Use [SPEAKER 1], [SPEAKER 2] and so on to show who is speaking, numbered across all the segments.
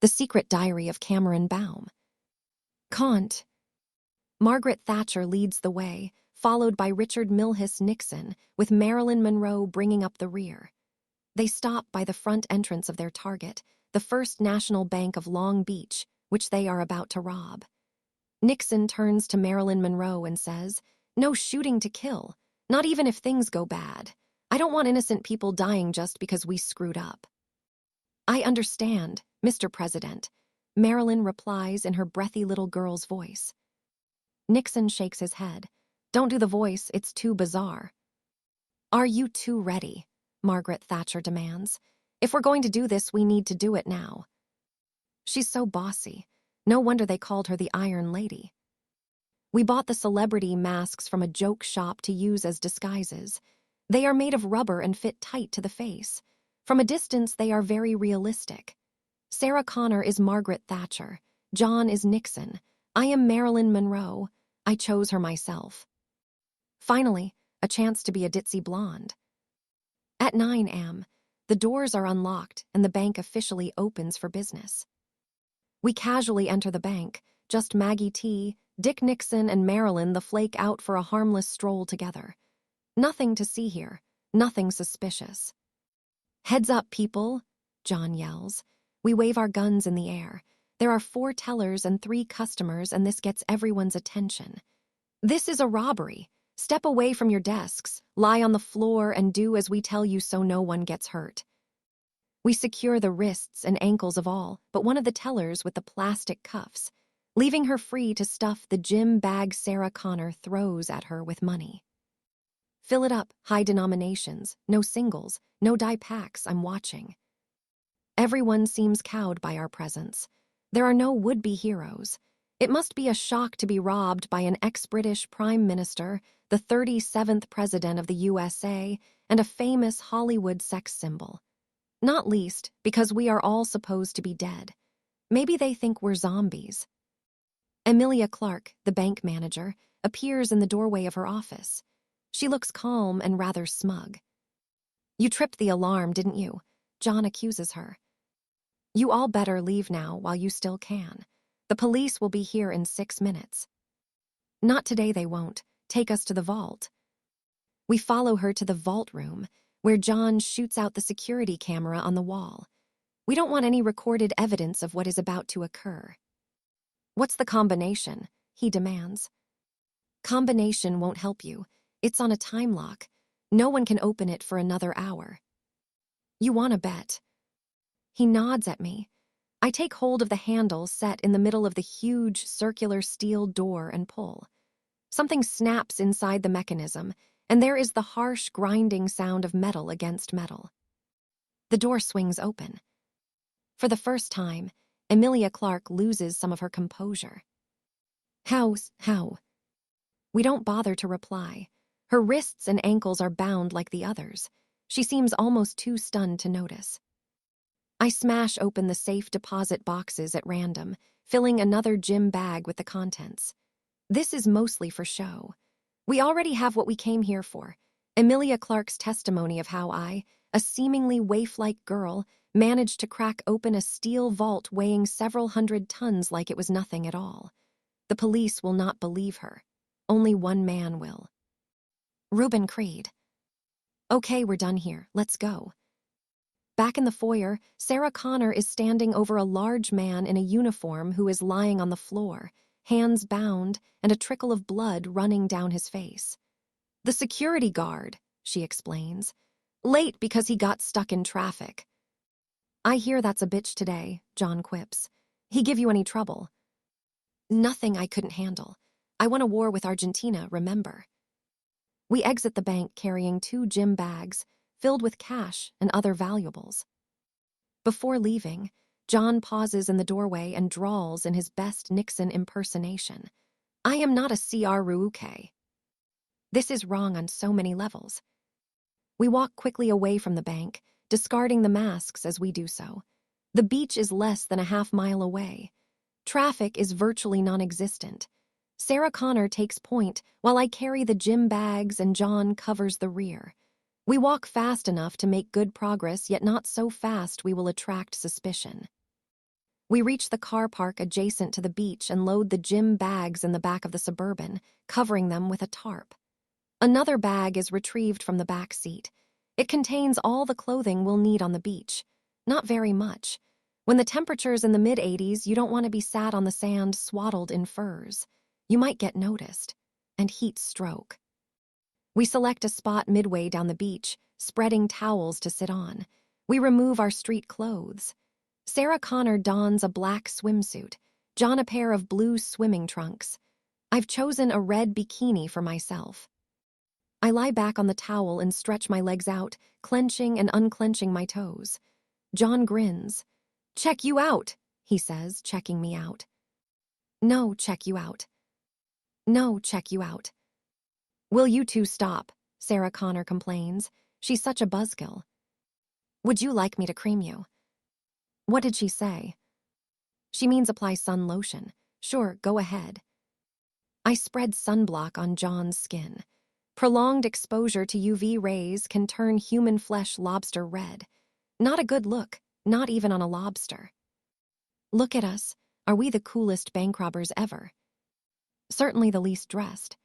[SPEAKER 1] The Secret Diary of Cameron Baum. Kant. Margaret Thatcher leads the way, followed by Richard Milhous Nixon, with Marilyn Monroe bringing up the rear. They stop by the front entrance of their target, the First National Bank of Long Beach, which they are about to rob. Nixon turns to Marilyn Monroe and says, "No shooting to kill, not even if things go bad. I don't want innocent people dying just because we screwed up." "I understand, Mr. President," Marilyn replies in her breathy little girl's voice. Nixon shakes his head. "Don't do the voice, it's too bizarre." "Are you too ready?" Margaret Thatcher demands. "If we're going to do this, we need to do it now." She's so bossy. No wonder they called her the Iron Lady. "We bought the celebrity masks from a joke shop to use as disguises. They are made of rubber and fit tight to the face. From a distance, they are very realistic. Sarah Connor is Margaret Thatcher. John is Nixon. I am Marilyn Monroe. I chose her myself." Finally, a chance to be a ditzy blonde. At 9 a.m., the doors are unlocked and the bank officially opens for business. We casually enter the bank, just Maggie T., Dick Nixon, and Marilyn the Flake out for a harmless stroll together. Nothing to see here, nothing suspicious. "Heads up, people," John yells. We wave our guns in the air. There are 4 tellers and 3 customers, and this gets everyone's attention. "This is a robbery. Step away from your desks, lie on the floor, and do as we tell you so no one gets hurt." We secure the wrists and ankles of all but one of the tellers with the plastic cuffs, leaving her free to stuff the gym bag Sarah Connor throws at her with money. "Fill it up, high denominations, no singles, no die packs, I'm watching." Everyone seems cowed by our presence. There are no would-be heroes. It must be a shock to be robbed by an ex-British Prime Minister, the 37th President of the USA, and a famous Hollywood sex symbol. Not least because we are all supposed to be dead. Maybe they think we're zombies. Emilia Clarke, the bank manager, appears in the doorway of her office. She looks calm and rather smug. "You tripped the alarm, didn't you?" John accuses her. "You all better leave now while you still can. The police will be here in 6 minutes." "Not today, they won't. Take us to the vault." We follow her to the vault room, where John shoots out the security camera on the wall. We don't want any recorded evidence of what is about to occur. "What's the combination?" he demands. "Combination won't help you. It's on a time lock. No one can open it for another hour." "You want to bet?" He nods at me. I take hold of the handle set in the middle of the huge circular steel door and pull. Something snaps inside the mechanism, and there is the harsh grinding sound of metal against metal. The door swings open. For the first time, Emilia Clarke loses some of her composure. How? We don't bother to reply. Her wrists and ankles are bound like the others. She seems almost too stunned to notice. I smash open the safe deposit boxes at random, filling another gym bag with the contents. This is mostly for show. We already have what we came here for. Emilia Clarke's testimony of how I, a seemingly waif-like girl, managed to crack open a steel vault weighing several hundred tons like it was nothing at all. The police will not believe her. Only one man will. Reuben Creed. "Okay, we're done here. Let's go." Back in the foyer, Sarah Connor is standing over a large man in a uniform who is lying on the floor, hands bound and a trickle of blood running down his face. "The security guard," she explains. "Late because he got stuck in traffic." "I hear that's a bitch today," John quips. "He give you any trouble?" "Nothing I couldn't handle. I won a war with Argentina, remember?" We exit the bank carrying 2 gym bags filled with cash and other valuables. Before leaving, John pauses in the doorway and drawls in his best Nixon impersonation. "I am not a CR Ruuke." This is wrong on so many levels. We walk quickly away from the bank, discarding the masks as we do so. The beach is less than a half-mile away. Traffic is virtually non-existent. Sarah Connor takes point while I carry the gym bags and John covers the rear. We walk fast enough to make good progress, yet not so fast we will attract suspicion. We reach the car park adjacent to the beach and load the gym bags in the back of the Suburban, covering them with a tarp. Another bag is retrieved from the back seat. It contains all the clothing we'll need on the beach. Not very much. When the temperature's in the mid-80s, you don't want to be sat on the sand swaddled in furs. You might get noticed. And heat stroke. We select a spot midway down the beach, spreading towels to sit on. We remove our street clothes. Sarah Connor dons a black swimsuit, John a pair of blue swimming trunks. I've chosen a red bikini for myself. I lie back on the towel and stretch my legs out, clenching and unclenching my toes. John grins. "Check you out," he says, checking me out. "No, check you out. No, check you out." "Will you two stop?" Sarah Connor complains. She's such a buzzkill. "Would you like me to cream you?" What did she say? She means apply sun lotion. Sure, go ahead. I spread sunblock on John's skin. Prolonged exposure to UV rays can turn human flesh lobster red. Not a good look, not even on a lobster. Look at us. Are we the coolest bank robbers ever? Certainly the least dressed.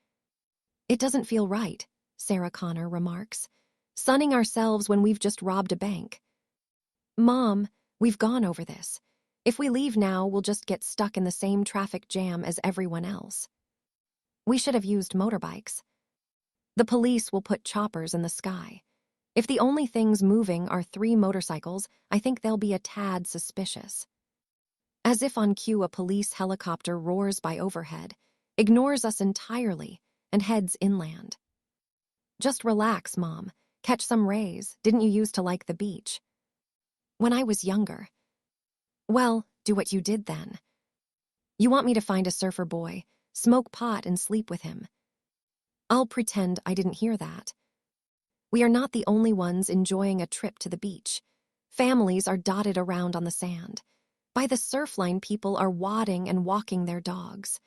[SPEAKER 1] It doesn't feel right, Sarah Connor remarks. Sunning ourselves when we've just robbed a bank. Mom, we've gone over this. If we leave now, we'll just get stuck in the same traffic jam as everyone else. We should have used motorbikes. The police will put choppers in the sky. If the only things moving are 3 motorcycles, I think they'll be a tad suspicious. As if on cue, a police helicopter roars by overhead, ignores us entirely, and heads inland. Just relax, Mom. Catch some rays. Didn't you used to like the beach? When I was younger. Well, do what you did then. You want me to find a surfer boy, smoke pot and sleep with him. I'll pretend I didn't hear that. We are not the only ones enjoying a trip to the beach. Families are dotted around on the sand. By the surfline, people are wadding and walking their dogs.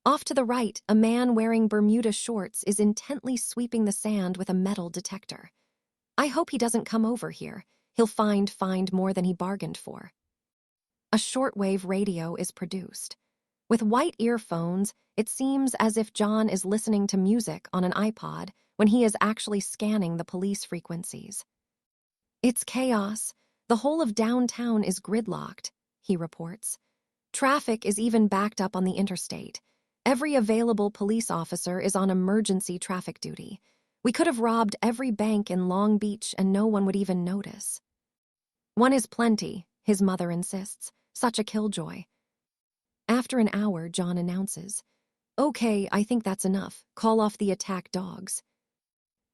[SPEAKER 1] Off to the right, a man wearing Bermuda shorts is intently sweeping the sand with a metal detector. I hope he doesn't come over here. He'll find more than he bargained for. A shortwave radio is produced. With white earphones, it seems as if John is listening to music on an iPod when he is actually scanning the police frequencies. It's chaos. The whole of downtown is gridlocked, he reports. Traffic is even backed up on the interstate. Every available police officer is on emergency traffic duty. We could have robbed every bank in Long Beach and no one would even notice. One is plenty, his mother insists. Such a killjoy. After an hour, John announces, "Okay, I think that's enough. Call off the attack dogs."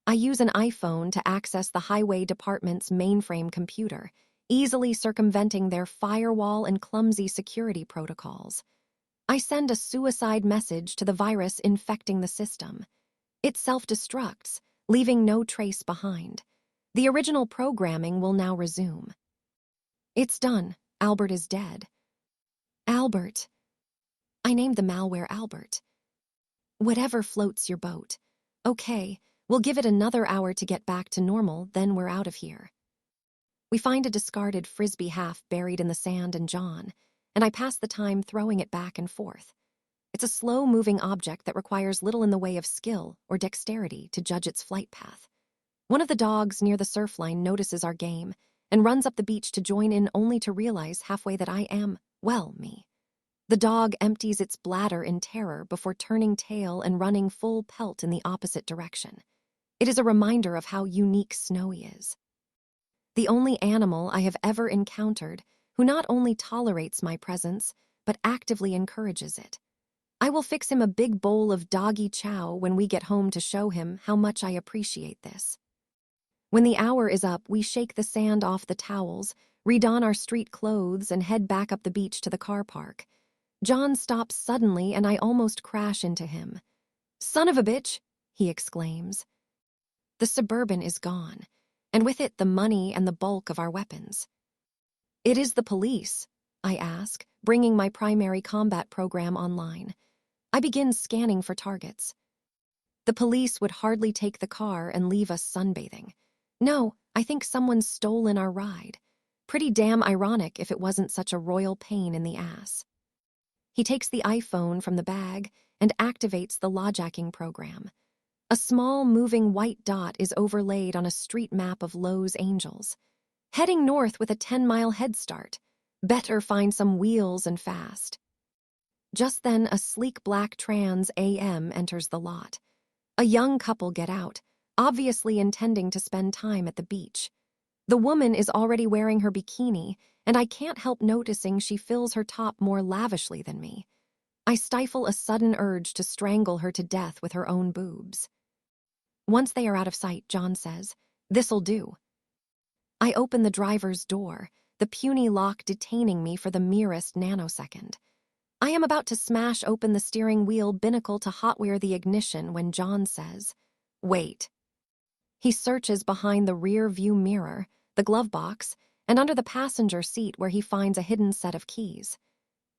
[SPEAKER 1] I use an iPhone to access the highway department's mainframe computer, easily circumventing their firewall and clumsy security protocols. I send a suicide message to the virus infecting the system. It self-destructs, leaving no trace behind. The original programming will now resume. It's done. Albert is dead. Albert. I named the malware Albert. Whatever floats your boat. Okay, we'll give it another hour to get back to normal, then we're out of here. We find a discarded Frisbee half buried in the sand and John, and I pass the time throwing it back and forth. It's a slow-moving object that requires little in the way of skill or dexterity to judge its flight path. One of the dogs near the surfline notices our game and runs up the beach to join in, only to realize halfway that I am, well, me. The dog empties its bladder in terror before turning tail and running full pelt in the opposite direction. It is a reminder of how unique Snowy is. The only animal I have ever encountered who not only tolerates my presence, but actively encourages it. I will fix him a big bowl of doggy chow when we get home to show him how much I appreciate this. When the hour is up, we shake the sand off the towels, redon our street clothes, and head back up the beach to the car park. John stops suddenly, and I almost crash into him. "Son of a bitch!" he exclaims. The Suburban is gone, and with it the money and the bulk of our weapons. "It is the police," I ask, bringing my primary combat program online. I begin scanning for targets. The police would hardly take the car and leave us sunbathing. No, I think someone's stolen our ride. Pretty damn ironic if it wasn't such a royal pain in the ass. He takes the iPhone from the bag and activates the lawjacking program. A small, moving white dot is overlaid on a street map of Los Angeles. Heading north with a 10-mile head start. Better find some wheels and fast. Just then, a sleek black Trans AM enters the lot. A young couple get out, obviously intending to spend time at the beach. The woman is already wearing her bikini, and I can't help noticing she fills her top more lavishly than me. I stifle a sudden urge to strangle her to death with her own boobs. Once they are out of sight, John says, "This'll do." I open the driver's door, the puny lock detaining me for the merest nanosecond. I am about to smash open the steering wheel binnacle to hotwire the ignition when John says, "Wait." He searches behind the rear view mirror, the glove box, and under the passenger seat where he finds a hidden set of keys.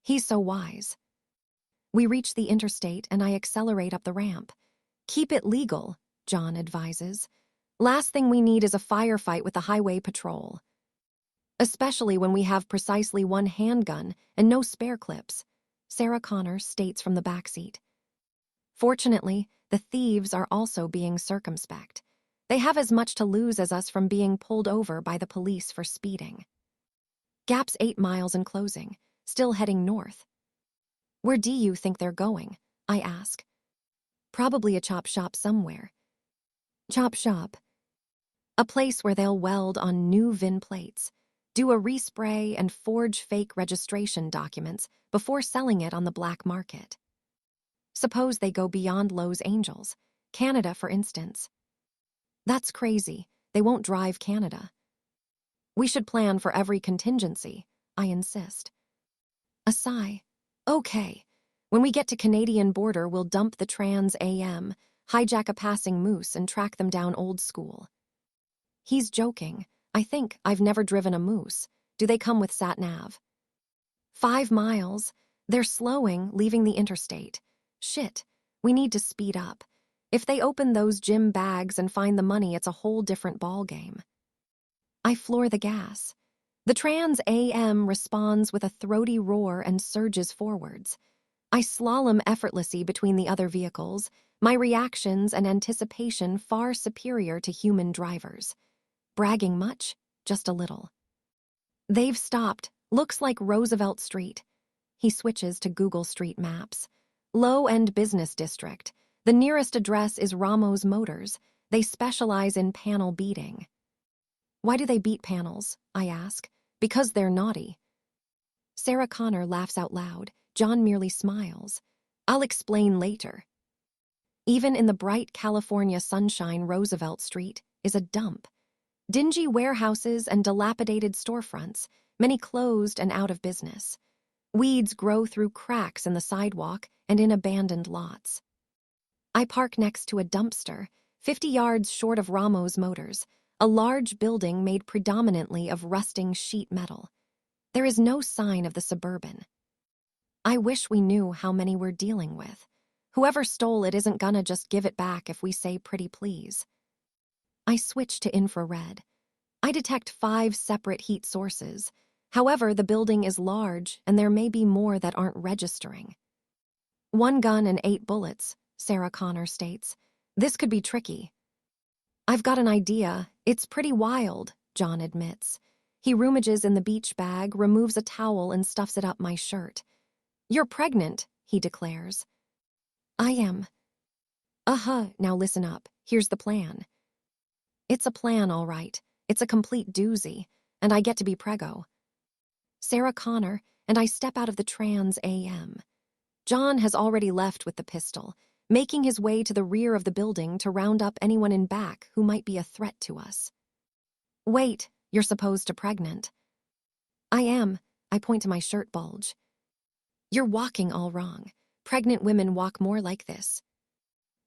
[SPEAKER 1] He's so wise. We reach the interstate and I accelerate up the ramp. "Keep it legal," John advises. "Last thing we need is a firefight with the highway patrol. Especially when we have precisely one handgun and no spare clips," Sarah Connor states from the backseat. Fortunately, the thieves are also being circumspect. They have as much to lose as us from being pulled over by the police for speeding. Gap's 8 miles in closing, still heading north. "Where do you think they're going?" I ask. "Probably a chop shop somewhere." Chop shop. A place where they'll weld on new VIN plates, do a respray and forge fake registration documents before selling it on the black market. Suppose they go beyond Los Angeles, Canada for instance. That's crazy. They won't drive Canada. We should plan for every contingency, I insist. A sigh. Okay. When we get to Canadian border, we'll dump the Trans AM, hijack a passing moose, and track them down old school. He's joking. I think. I've never driven a moose. Do they come with sat-nav? 5 miles. They're slowing, leaving the interstate. Shit. We need to speed up. If they open those gym bags and find the money, it's a whole different ballgame. I floor the gas. The Trans AM responds with a throaty roar and surges forwards. I slalom effortlessly between the other vehicles, my reactions and anticipation far superior to human drivers. Bragging much? Just a little. They've stopped. Looks like Roosevelt Street. He switches to Google Street Maps. Low-end business district. The nearest address is Ramos Motors. They specialize in panel beating. Why do they beat panels? I ask. Because they're naughty. Sarah Connor laughs out loud. John merely smiles. I'll explain later. Even in the bright California sunshine, Roosevelt Street is a dump. Dingy warehouses and dilapidated storefronts, many closed and out of business. Weeds grow through cracks in the sidewalk and in abandoned lots. I park next to a dumpster, 50 yards short of Ramos Motors, a large building made predominantly of rusting sheet metal. There is no sign of the Suburban. I wish we knew how many we're dealing with. Whoever stole it isn't gonna just give it back if we say pretty please. I switch to infrared. I detect 5 separate heat sources. However, the building is large and there may be more that aren't registering. 1 gun and 8 bullets, Sarah Connor states. This could be tricky. I've got an idea. It's pretty wild, John admits. He rummages in the beach bag, removes a towel and stuffs it up my shirt. You're pregnant, he declares. I am. Now listen up. Here's the plan. It's a plan, all right. It's a complete doozy, and I get to be preggo. Sarah Connor, and I step out of the Trans AM. John has already left with the pistol, making his way to the rear of the building to round up anyone in back who might be a threat to us. Wait, you're supposed to pregnant. I am. I point to my shirt bulge. You're walking all wrong. Pregnant women walk more like this.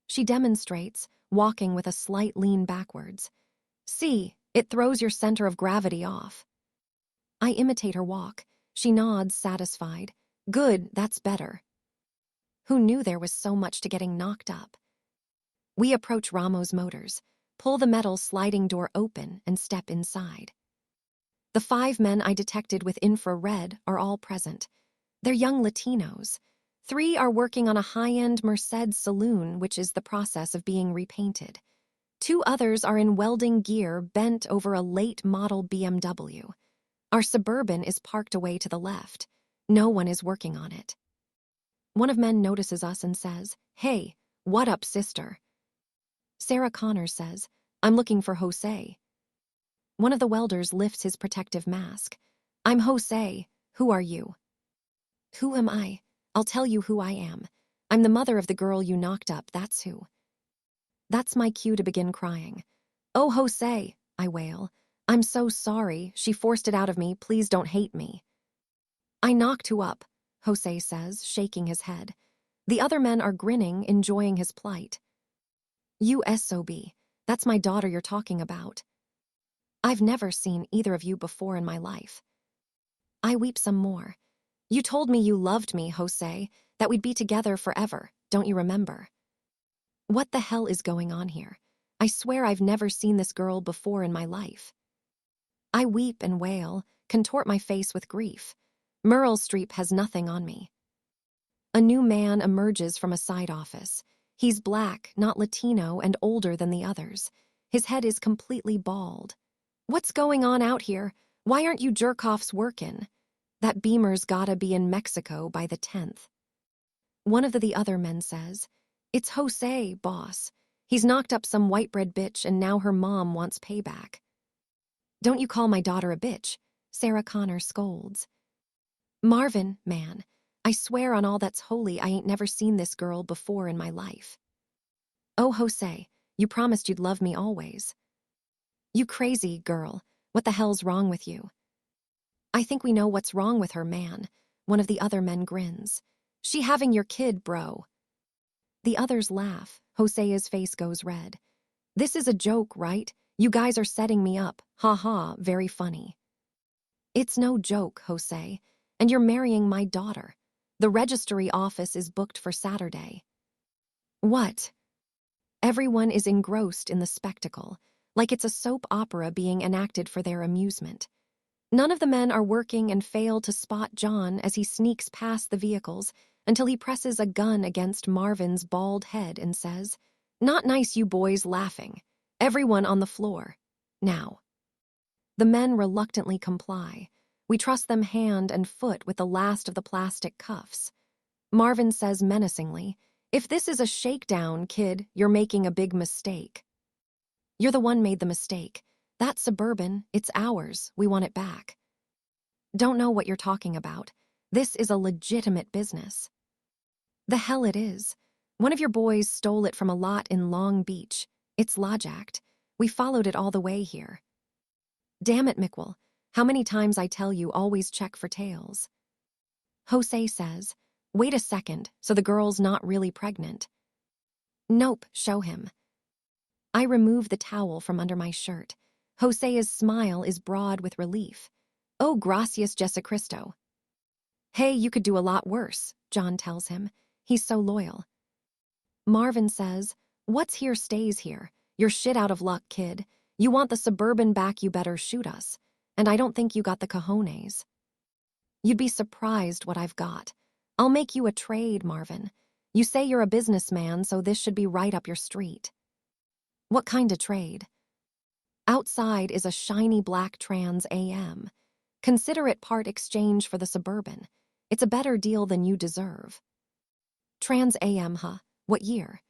[SPEAKER 1] She demonstrates, walking with a slight lean backwards. See, it throws your center of gravity off. I imitate her walk. She nods, satisfied. Good, that's better. Who knew there was so much to getting knocked up? We approach Ramos Motors, pull the metal sliding door open, and step inside. The 5 men I detected with infrared are all present. They're young Latinos. 3 are working on a high-end Merced saloon, which is the process of being repainted. 2 others are in welding gear bent over a late-model BMW. Our Suburban is parked away to the left. No one is working on it. One of men notices us and says, "Hey, what up, sister?" Sarah Connors says, "I'm looking for Jose." One of the welders lifts his protective mask. "I'm Jose. Who are you?" "Who am I? I'll tell you who I am. I'm the mother of the girl you knocked up, that's who." That's my cue to begin crying. "Oh, Jose," I wail. "I'm so sorry. She forced it out of me. Please don't hate me." "I knocked who up," Jose says, shaking his head. The other men are grinning, enjoying his plight. "You SOB. That's my daughter you're talking about. I've never seen either of you before in my life." I weep some more. "You told me you loved me, Jose, that we'd be together forever, don't you remember?" What the hell is going on here? I swear I've never seen this girl before in my life. I weep and wail, contort my face with grief. Meryl Streep has nothing on me. A new man emerges from a side office. He's black, not Latino, and older than the others. His head is completely bald. "What's going on out here? Why aren't you jerk-offs workin'? That Beamer's gotta be in Mexico by the 10th. One of the other men says, "It's Jose, boss. He's knocked up some white bread bitch and now her mom wants payback." "Don't you call my daughter a bitch," Sarah Connor scolds. "Marvin, man, I swear on all that's holy I ain't never seen this girl before in my life." "Oh, Jose, you promised you'd love me always." "You crazy girl, what the hell's wrong with you?" "I think we know what's wrong with her, man." One of the other men grins. "She having your kid, bro." The others laugh. Jose's face goes red. "This is a joke, right? You guys are setting me up. Ha ha, very funny." "It's no joke, Jose. And you're marrying my daughter. The registry office is booked for Saturday." "What?" Everyone is engrossed in the spectacle, like it's a soap opera being enacted for their amusement. None of the men are working and fail to spot John as he sneaks past the vehicles until he presses a gun against Marvin's bald head and says, "Not nice, you boys laughing. Everyone on the floor. Now." The men reluctantly comply. We truss them hand and foot with the last of the plastic cuffs. Marvin says menacingly, "If this is a shakedown, kid, you're making a big mistake." "You're the one made the mistake. That Suburban, it's ours. We want it back." "Don't know what you're talking about. This is a legitimate business." "The hell it is. One of your boys stole it from a lot in Long Beach. It's lodged. We followed it all the way here." "Damn it, Mickwell. How many times I tell you always check for tails." Jose says, "Wait a second, so the girl's not really pregnant." "Nope, show him." I remove the towel from under my shirt. Jose's smile is broad with relief. "Oh, gracias, Jesucristo." "Hey, you could do a lot worse," John tells him. He's so loyal. Marvin says, "What's here stays here. You're shit out of luck, kid. You want the Suburban back, you better shoot us. And I don't think you got the cojones." "You'd be surprised what I've got. I'll make you a trade, Marvin. You say you're a businessman, so this should be right up your street." "What kind of trade?" Outside is a shiny black Trans AM. Consider it part exchange for the Suburban. It's a better deal than you deserve. "Trans AM, huh? What year?"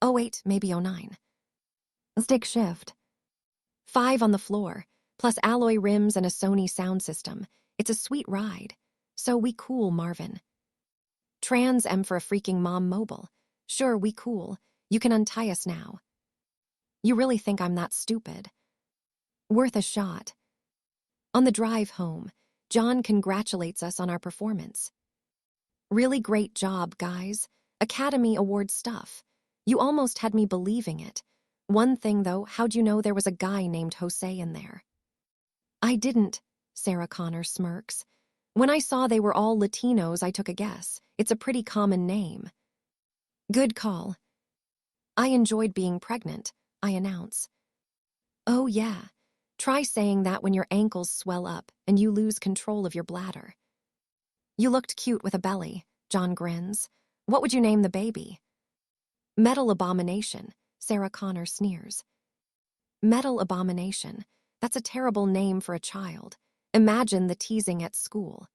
[SPEAKER 1] "08, maybe 09. "Stick shift." 5 on the floor, plus alloy rims and a Sony sound system. It's a sweet ride. So we cool, Marvin. "Trans M for a freaking mom mobile. Sure, we cool. You can untie us now." "You really think I'm that stupid?" "Worth a shot." On the drive home, John congratulates us on our performance. "Really great job, guys. Academy Award stuff. You almost had me believing it. One thing, though, how'd you know there was a guy named Jose in there?" "I didn't," Sarah Connor smirks. "When I saw they were all Latinos, I took a guess. It's a pretty common name." "Good call." "I enjoyed being pregnant," I announce. "Oh, yeah. Try saying that when your ankles swell up and you lose control of your bladder. You looked cute with a belly, John grins. What would you name the baby? Metal Abomination, Sarah Connor sneers. Metal Abomination. That's a terrible name for a child. Imagine the teasing at school.